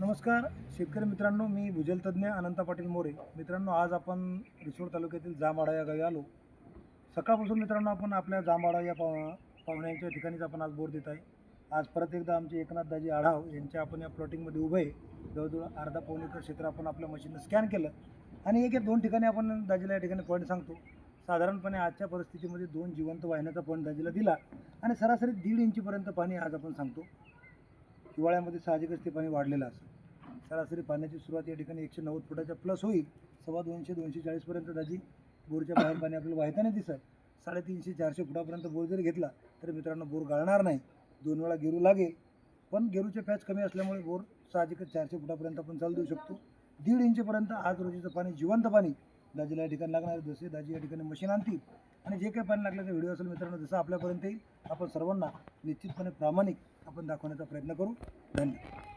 नमस्कार शेतकरी मित्रांनो, मी भूजल तज्ञ अनंत पाटील मोरे. मित्रांनो, आज आपण रिसोड तालुक्यातील जांभआळा या गावी आलो. सकाळपासून मित्रांनो आपण आपल्या जांभआळा या पाहुण्यांच्या ठिकाणीच आपण आज बोर देत आहे. आज परत एकदा आमचे एकनाथ दाजी आढाव यांच्या आपण या प्लॉटिंगमध्ये उभे आहे. जवळजवळ अर्धा पाऊण एकर क्षेत्र आपण आपल्या मशीननं स्कॅन केलं आणि एक दोन ठिकाणी आपण दाजीला या ठिकाणी पॉईंट सांगतो. साधारणपणे आजच्या परिस्थितीमध्ये 2 जिवंत वाहिन्याचा पॉईंट दाजीला दिला आणि सरासरी 1.5 इंचीपर्यंत पाणी आज आपण सांगतो. हिवाळ्यामध्ये साहजिकच ते पाणी वाढलेलं असतं. सरासरी पाण्याची सुरुवात या ठिकाणी 190 फुटाच्या प्लस होईल. 250-240पर्यंत दाजी बोरच्या बाहेर पाणी आपल्याला वाहताना दिसत. 350-400 फुटापर्यंत बोर जरी घेतला तर मित्रांनो बोर गाळणार नाही. 2 वेळा गेरू लागेल, पण गेरूचे पॅच कमी असल्यामुळे बोर साहजिकच 400 फुटापर्यंत आपण चालू देऊ शकतो. 1.5 इंचपर्यंत आज रोजीचं पाणी, जिवंत पाणी दाजीला या ठिकाणी लागणार. जसे दाजी या ठिकाणी मशीन आणतील आणि जे काही पाणी लागल्याचा व्हिडिओ असेल मित्रांनो, जसं आपल्यापर्यंत येईल आपण सर्वांना निश्चितपणे प्रामाणिक आपण दाखवण्याचा प्रयत्न करू. धन्यवाद.